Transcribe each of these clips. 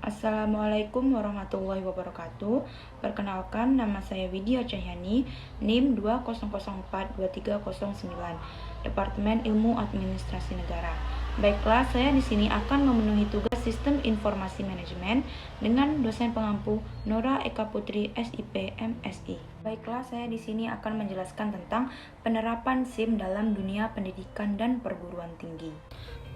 Assalamualaikum warahmatullahi wabarakatuh. Perkenalkan, nama saya Widya Cahyani, NIM 2004239, Departemen Ilmu Administrasi Negara. Baiklah, saya di sini akan memenuhi tugas Sistem Informasi Manajemen dengan dosen pengampu Nora Eka Putri, SIP, MSI. Baiklah, saya di sini akan menjelaskan tentang penerapan SIM dalam dunia pendidikan dan perguruan tinggi.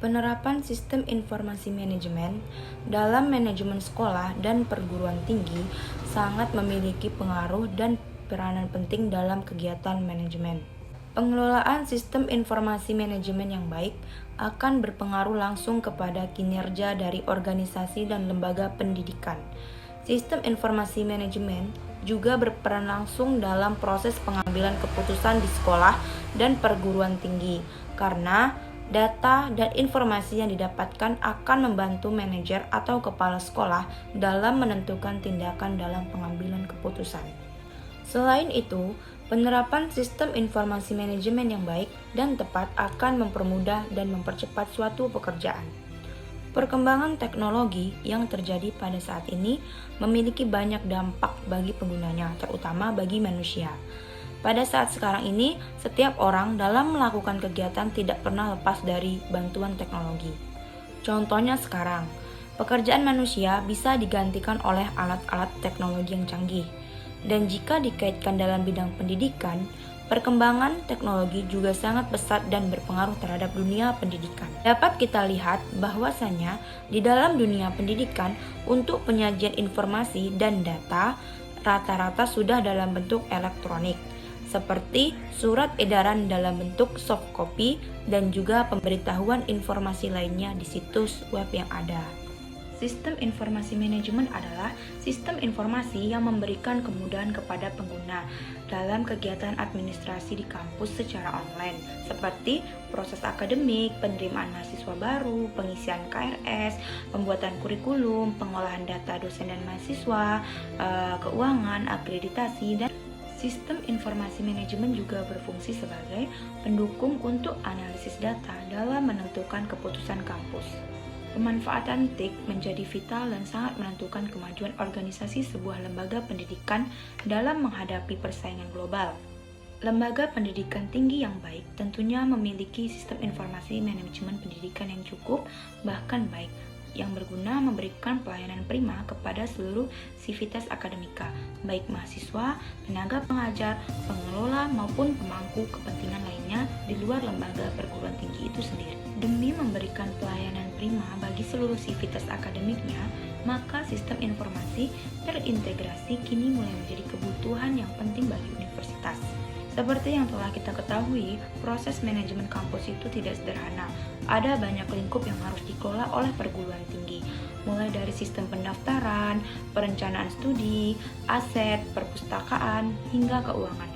Penerapan sistem informasi manajemen dalam manajemen sekolah dan perguruan tinggi sangat memiliki pengaruh dan peranan penting dalam kegiatan manajemen. Pengelolaan sistem informasi manajemen yang baik akan berpengaruh langsung kepada kinerja dari organisasi dan lembaga pendidikan. Sistem informasi manajemen juga berperan langsung dalam proses pengambilan keputusan di sekolah dan perguruan tinggi, karena data dan informasi yang didapatkan akan membantu manajer atau kepala sekolah dalam menentukan tindakan dalam pengambilan keputusan. Selain itu, penerapan sistem informasi manajemen yang baik dan tepat akan mempermudah dan mempercepat suatu pekerjaan. Perkembangan teknologi yang terjadi pada saat ini memiliki banyak dampak bagi penggunanya, terutama bagi manusia. Pada saat sekarang ini, setiap orang dalam melakukan kegiatan tidak pernah lepas dari bantuan teknologi. Contohnya sekarang, pekerjaan manusia bisa digantikan oleh alat-alat teknologi yang canggih. Dan jika dikaitkan dalam bidang pendidikan, perkembangan teknologi juga sangat pesat dan berpengaruh terhadap dunia pendidikan. Dapat kita lihat bahwasanya di dalam dunia pendidikan untuk penyajian informasi dan data rata-rata sudah dalam bentuk elektronik, seperti surat edaran dalam bentuk soft copy dan juga pemberitahuan informasi lainnya di situs web yang ada. Sistem informasi manajemen adalah sistem informasi yang memberikan kemudahan kepada pengguna dalam kegiatan administrasi di kampus secara online, seperti proses akademik, penerimaan mahasiswa baru, pengisian KRS, pembuatan kurikulum, pengolahan data dosen dan mahasiswa, keuangan, akreditasi, dan sistem informasi manajemen juga berfungsi sebagai pendukung untuk analisis data dalam menentukan keputusan kampus. Pemanfaatan TIK menjadi vital dan sangat menentukan kemajuan organisasi sebuah lembaga pendidikan dalam menghadapi persaingan global. Lembaga pendidikan tinggi yang baik tentunya memiliki sistem informasi manajemen pendidikan yang cukup, bahkan baik, yang berguna memberikan pelayanan prima kepada seluruh sivitas akademika, baik mahasiswa, tenaga pengajar, pengelola, maupun pemangku kepentingan lainnya di luar lembaga perguruan tinggi itu sendiri. Demi memberikan pelayanan prima bagi seluruh sivitas akademiknya, maka sistem informasi terintegrasi kini mulai menjadi kebutuhan yang penting bagi universitas. Seperti yang telah kita ketahui, proses manajemen kampus itu tidak sederhana. Ada banyak lingkup yang harus dikelola oleh perguruan tinggi, mulai dari sistem pendaftaran, perencanaan studi, aset, perpustakaan, hingga keuangan.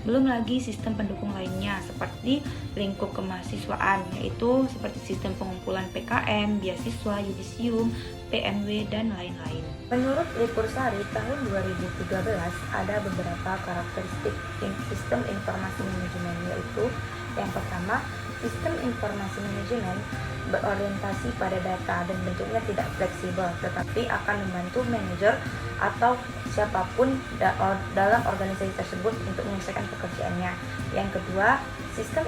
Belum lagi sistem pendukung lainnya seperti lingkup kemahasiswaan, yaitu seperti sistem pengumpulan PKM, beasiswa, yudisium, PMW, dan lain-lain. Menurut Lipur-Sari tahun 2013, ada beberapa karakteristik sistem informasi manajemen, yaitu yang pertama, sistem informasi manajemen berorientasi pada data dan bentuknya tidak fleksibel, tetapi akan membantu manajer atau siapapun dalam organisasi tersebut untuk menyelesaikan pekerjaannya. Yang kedua, sistem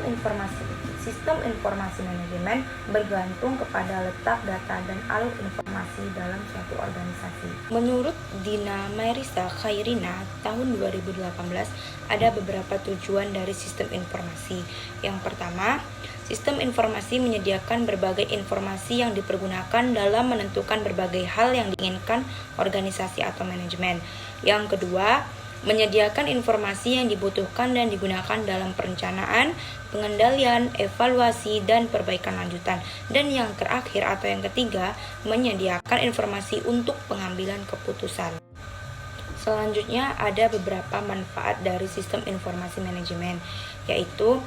informasi manajemen bergantung kepada letak data dan alur informasi dalam suatu organisasi. Menurut Dina Mairisa Khairina tahun 2018, ada beberapa tujuan dari sistem informasi. Yang pertama, sistem informasi menyediakan berbagai informasi yang dipergunakan dalam menentukan berbagai hal yang diinginkan organisasi atau manajemen. Yang kedua, menyediakan informasi yang dibutuhkan dan digunakan dalam perencanaan, pengendalian, evaluasi, dan perbaikan lanjutan. Dan yang terakhir atau yang ketiga, menyediakan informasi untuk pengambilan keputusan. Selanjutnya ada beberapa manfaat dari sistem informasi manajemen, yaitu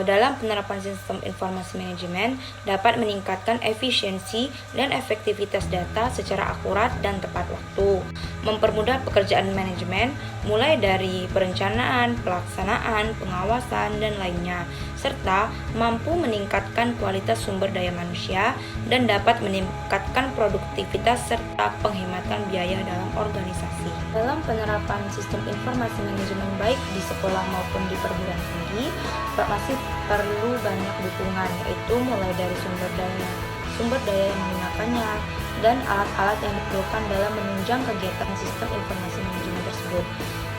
dalam penerapan sistem informasi manajemen dapat meningkatkan efisiensi dan efektivitas data secara akurat dan tepat waktu, mempermudah pekerjaan manajemen mulai dari perencanaan, pelaksanaan, pengawasan, dan lainnya, serta mampu meningkatkan kualitas sumber daya manusia dan dapat meningkatkan produktivitas serta penghematan biaya dalam organisasi. Dalam penerapan sistem informasi manajemen baik di sekolah maupun di perguruan tinggi, masih perlu banyak dukungan, yaitu mulai dari sumber daya yang menggunakannya, dan alat-alat yang diperlukan dalam menunjang kegiatan sistem informasi manajemen tersebut.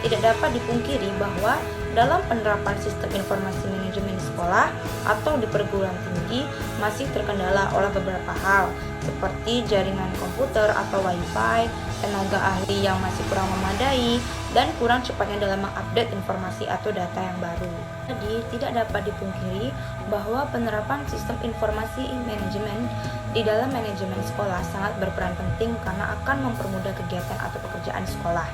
Tidak dapat dipungkiri bahwa dalam penerapan sistem informasi manajemen di sekolah atau di perguruan tinggi masih terkendala oleh beberapa hal, seperti jaringan komputer atau wifi, tenaga ahli yang masih kurang memadai, dan kurang cepatnya dalam mengupdate informasi atau data yang baru. Jadi, tidak dapat dipungkiri bahwa penerapan sistem informasi manajemen di dalam manajemen sekolah sangat berperan penting karena akan mempermudah kegiatan atau pekerjaan sekolah.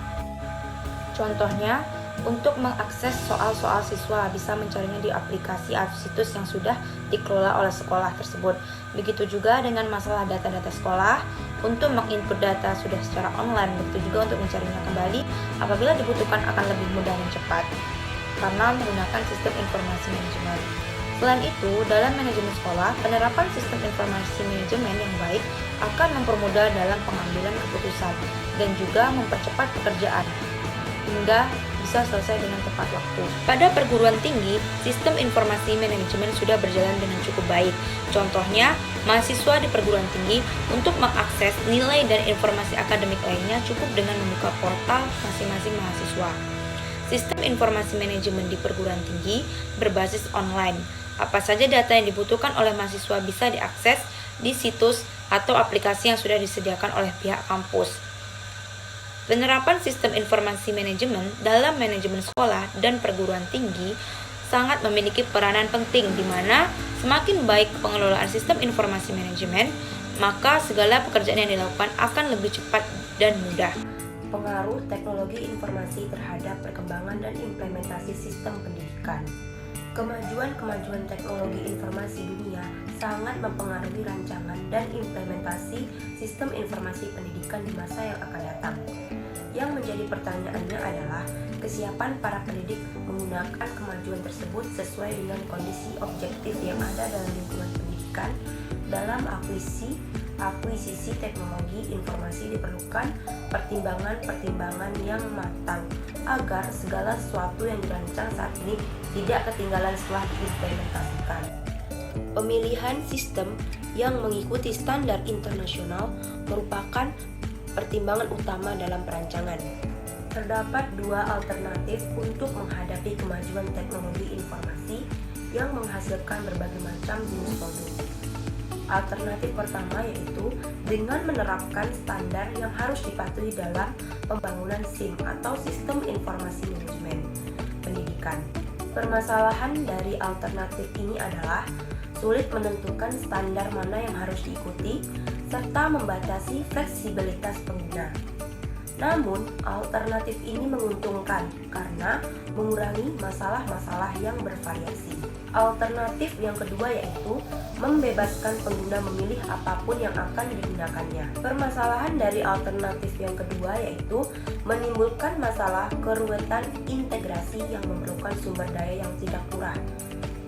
Contohnya, untuk mengakses soal-soal siswa bisa mencarinya di aplikasi atau situs yang sudah dikelola oleh sekolah tersebut. Begitu juga dengan masalah data-data sekolah, untuk menginput data sudah secara online, begitu juga untuk mencarinya kembali apabila dibutuhkan akan lebih mudah dan cepat karena menggunakan sistem informasi manajemen. Selain itu, dalam manajemen sekolah, penerapan sistem informasi manajemen yang baik akan mempermudah dalam pengambilan keputusan dan juga mempercepat pekerjaan hingga bisa selesai dengan tepat waktu. Pada perguruan tinggi, sistem informasi manajemen sudah berjalan dengan cukup baik. Contohnya, mahasiswa di perguruan tinggi untuk mengakses nilai dan informasi akademik lainnya cukup dengan membuka portal masing-masing mahasiswa. Sistem informasi manajemen di perguruan tinggi berbasis online. Apa saja data yang dibutuhkan oleh mahasiswa bisa diakses di situs atau aplikasi yang sudah disediakan oleh pihak kampus. Penerapan sistem informasi manajemen dalam manajemen sekolah dan perguruan tinggi sangat memiliki peranan penting di mana semakin baik pengelolaan sistem informasi manajemen, maka segala pekerjaan yang dilakukan akan lebih cepat dan mudah. Pengaruh teknologi informasi terhadap perkembangan dan implementasi sistem pendidikan. Kemajuan teknologi informasi dunia sangat mempengaruhi rancangan dan implementasi sistem informasi pendidikan di masa yang akan datang. Yang menjadi pertanyaannya adalah kesiapan para pendidik menggunakan kemajuan tersebut sesuai dengan kondisi objektif yang ada dalam lingkungan pendidikan. Dalam akuisisi teknologi informasi diperlukan pertimbangan yang matang agar segala sesuatu yang dirancang saat ini tidak ketinggalan setelah diimplementasikan. Pemilihan sistem yang mengikuti standar internasional merupakan pertimbangan utama dalam perancangan. Terdapat dua alternatif untuk menghadapi kemajuan teknologi informasi yang menghasilkan berbagai macam jenis produk. Alternatif pertama yaitu dengan menerapkan standar yang harus dipatuhi dalam pembangunan SIM atau Sistem Informasi Manajemen Pendidikan. Permasalahan dari alternatif ini adalah sulit menentukan standar mana yang harus diikuti serta membatasi fleksibilitas pengguna. Namun, alternatif ini menguntungkan karena mengurangi masalah-masalah yang bervariasi. Alternatif yang kedua yaitu membebaskan pengguna memilih apapun yang akan digunakannya. Permasalahan dari alternatif yang kedua yaitu menimbulkan masalah keruwetan integrasi yang memerlukan sumber daya yang tidak murah.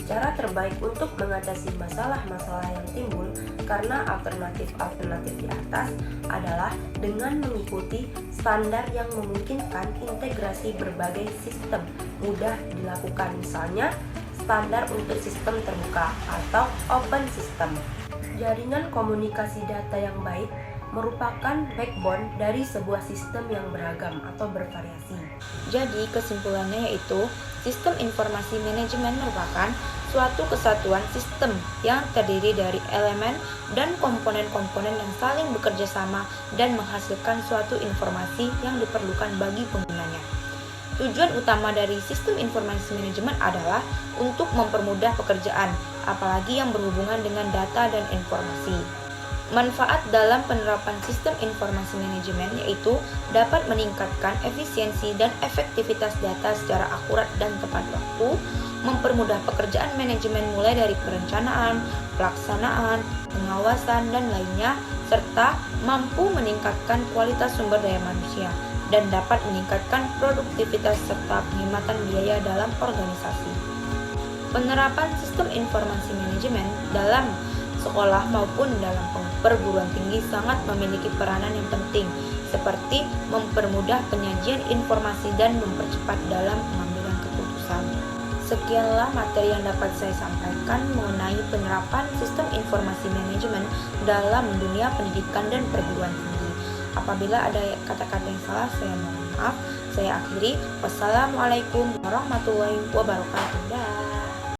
Cara terbaik untuk mengatasi masalah-masalah yang timbul karena alternatif-alternatif di atas adalah dengan mengikuti standar yang memungkinkan integrasi berbagai sistem mudah dilakukan, misalnya standar untuk sistem terbuka atau open system. Jaringan komunikasi data yang baik merupakan backbone dari sebuah sistem yang beragam atau bervariasi. Jadi kesimpulannya yaitu sistem informasi manajemen merupakan suatu kesatuan sistem yang terdiri dari elemen dan komponen-komponen yang saling bekerja sama dan menghasilkan suatu informasi yang diperlukan bagi penggunanya. Tujuan utama dari sistem informasi manajemen adalah untuk mempermudah pekerjaan, apalagi yang berhubungan dengan data dan informasi. Manfaat dalam penerapan sistem informasi manajemen yaitu dapat meningkatkan efisiensi dan efektivitas data secara akurat dan tepat waktu, mempermudah pekerjaan manajemen mulai dari perencanaan, pelaksanaan, pengawasan, dan lainnya, serta mampu meningkatkan kualitas sumber daya manusia dan dapat meningkatkan produktivitas serta penghematan biaya dalam organisasi. Penerapan sistem informasi manajemen dalam sekolah maupun dalam perguruan tinggi sangat memiliki peranan yang penting, seperti mempermudah penyajian informasi dan mempercepat dalam pengambilan keputusan. Sekianlah materi yang dapat saya sampaikan mengenai penerapan sistem informasi manajemen dalam dunia pendidikan dan perguruan tinggi. Apabila ada kata-kata yang salah, saya mohon maaf. Saya akhiri. Wassalamualaikum warahmatullahi wabarakatuh.